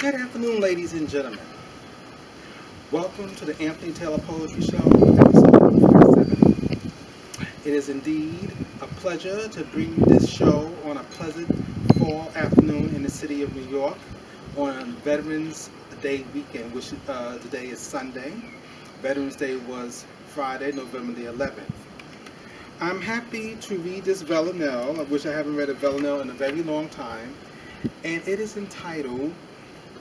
Good afternoon, ladies and gentlemen. Welcome to the Anthony Taylor Poetry Show, episode 47. It is indeed a pleasure to bring you this show on a pleasant fall afternoon in the city of New York on Veterans Day weekend, which today is Sunday. Veterans Day was Friday, November the 11th. I'm happy to read this villanelle, of which I haven't read a villanelle in a very long time, and it is entitled,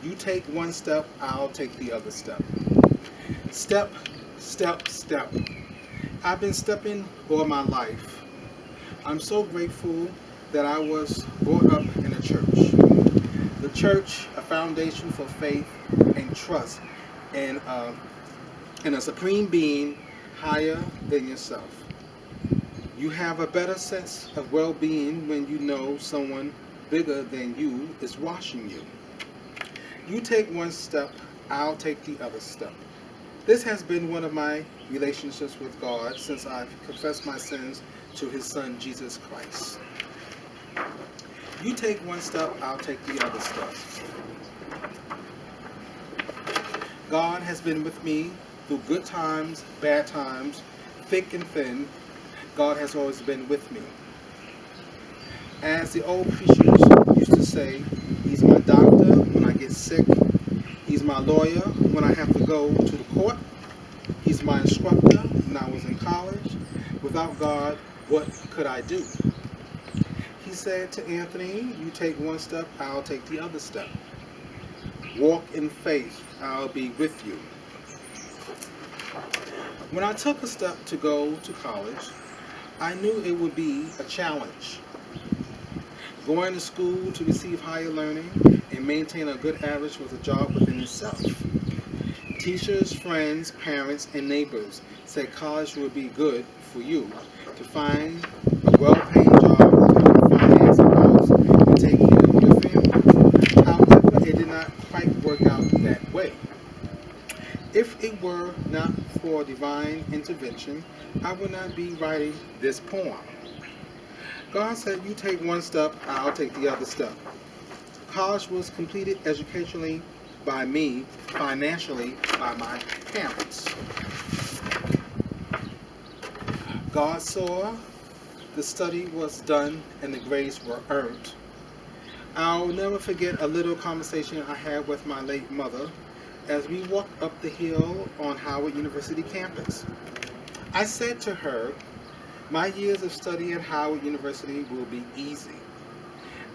"You Take One Step, I'll Take the Other Step." Step, step, step. I've been stepping all my life. I'm so grateful that I was brought up in a church. The church, a foundation for faith and trust in a supreme being higher than yourself. You have a better sense of well-being when you know someone bigger than you is watching you. You take one step, I'll take the other step. This has been one of my relationships with God since I've confessed my sins to His Son, Jesus Christ. You take one step, I'll take the other step. God has been with me through good times, bad times, thick and thin. God has always been with me. As the old preachers used to say, He's my doctor when I get sick. He's my lawyer when I have to go to the court. He's my instructor when I was in college. Without God, what could I do? He said to Anthony, you take one step, I'll take the other step. Walk in faith, I'll be with you. When I took a step to go to college, I knew it would be a challenge. Going to school to receive higher learning and maintain a good average was a job within itself. Teachers, friends, parents, and neighbors said college would be good for you to find a well-paying job, finance a house, and take care of your family. However, it did not quite work out that way. If it were not for divine intervention, I would not be writing this poem. God said, you take one step, I'll take the other step. College was completed educationally by me, financially by my parents. God saw the study was done and the grades were earned. I'll never forget a little conversation I had with my late mother as we walked up the hill on Howard University campus. I said to her, my years of study at Howard University will be easy.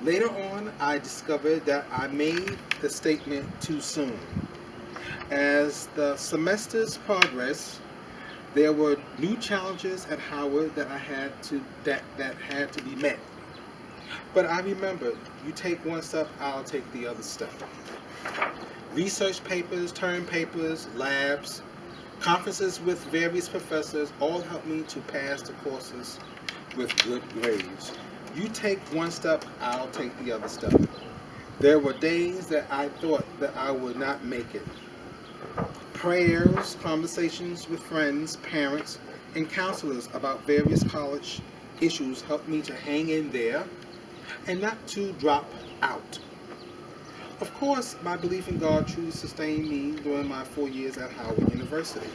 Later on, I discovered that I made the statement too soon. As the semesters progressed, there were new challenges at Howard that had to be met. But I remembered, you take one step, I'll take the other step. Research papers, term papers, labs, conferences with various professors all helped me to pass the courses with good grades. You take one step, I'll take the other step. There were days that I thought that I would not make it. Prayers, conversations with friends, parents, and counselors about various college issues helped me to hang in there and not to drop out. Of course, my belief in God truly sustained me during my 4 years at Howard University.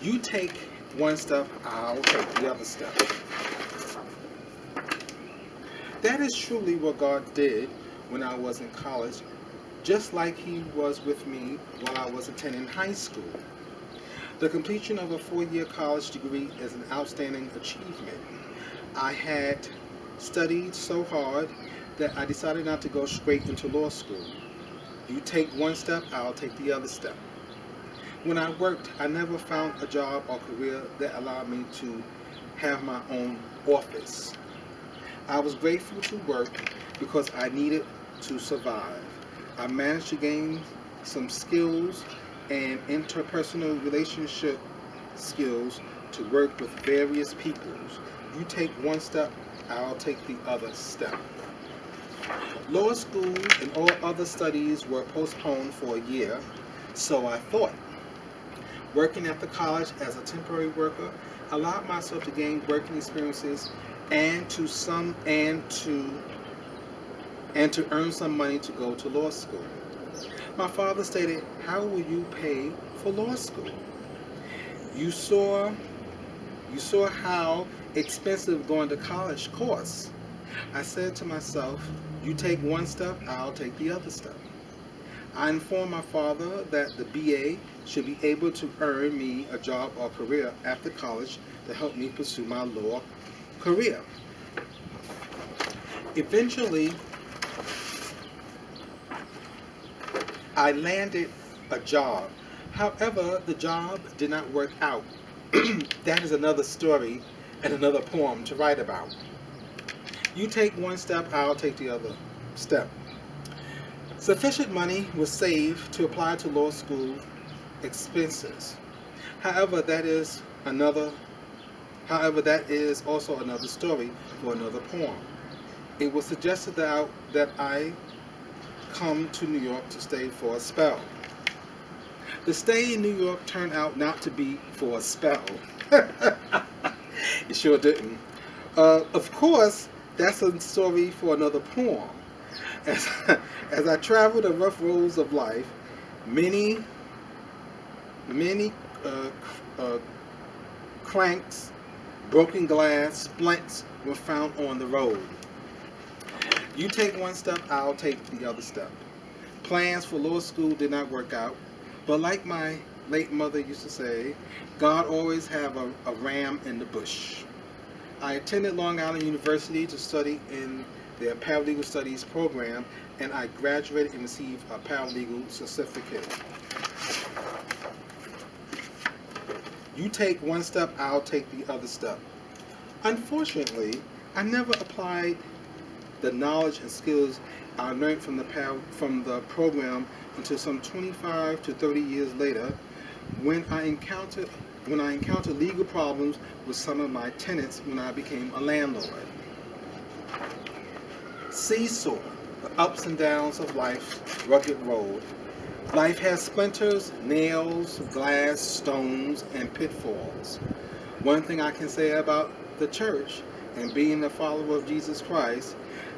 You take one step, I'll take the other step. That is truly what God did when I was in college, just like He was with me while I was attending high school. The completion of a 4-year college degree is an outstanding achievement. I had studied so hard that I decided not to go straight into law school. You take one step, I'll take the other step. When I worked, I never found a job or career that allowed me to have my own office. I was grateful to work because I needed to survive. I managed to gain some skills and interpersonal relationship skills to work with various peoples. You take one step, I'll take the other step. Law school and all other studies were postponed for a year, so I thought. Working at the college as a temporary worker allowed myself to gain working experiences and to and to earn some money to go to law school. My father stated, "How will you pay for law school? You saw how expensive going to college costs." I said to myself, "You take one step, I'll take the other step." I informed my father that the BA should be able to earn me a job or career after college to help me pursue my law career. Eventually, I landed a job. However, the job did not work out. That is another story and another poem to write about. You take one step, I'll take the other step. Sufficient money was saved to apply to law school expenses. However, that is also another story for another poem. It was suggested that I come to New York to stay for a spell. The stay in New York turned out not to be for a spell. It sure didn't. Of course, that's a story for another poem. As I traveled the rough roads of life, many cranks, broken glass, splints were found on the road. You take one step, I'll take the other step. Plans for law school did not work out, but like my late mother used to say, God always have a ram in the bush. I attended Long Island University to study in their paralegal studies program, and I graduated and received a paralegal certificate. You take one step, I'll take the other step. Unfortunately, I never applied the knowledge and skills I learned from the program until some 25 to 30 years later, when I encountered legal problems with some of my tenants when I became a landlord. Seesaw, the ups and downs of life's rugged road. Life has splinters, nails, glass, stones, and pitfalls. One thing I can say about the church and being a follower of Jesus Christ,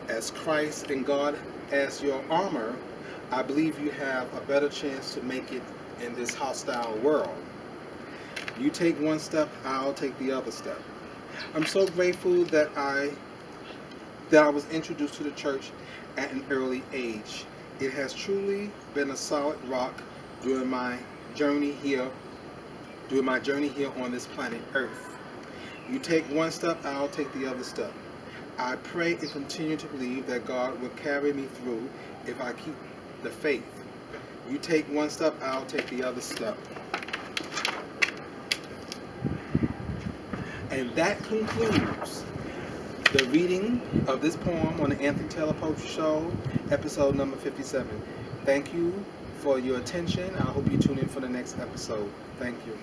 as Christ and God as your armor, I believe you have a better chance to make it in this hostile world. You take one step, I'll take the other step. I'm so grateful that I was introduced to the church at an early age. It has truly been a solid rock during my journey here on this planet Earth. You take one step, I'll take the other step. I pray and continue to believe that God will carry me through if I keep the faith. You take one step, I'll take the other step. And that concludes the reading of this poem on the Anthony Taylor Poetry Show, episode number 57. Thank you for your attention. I hope you tune in for the next episode. Thank you.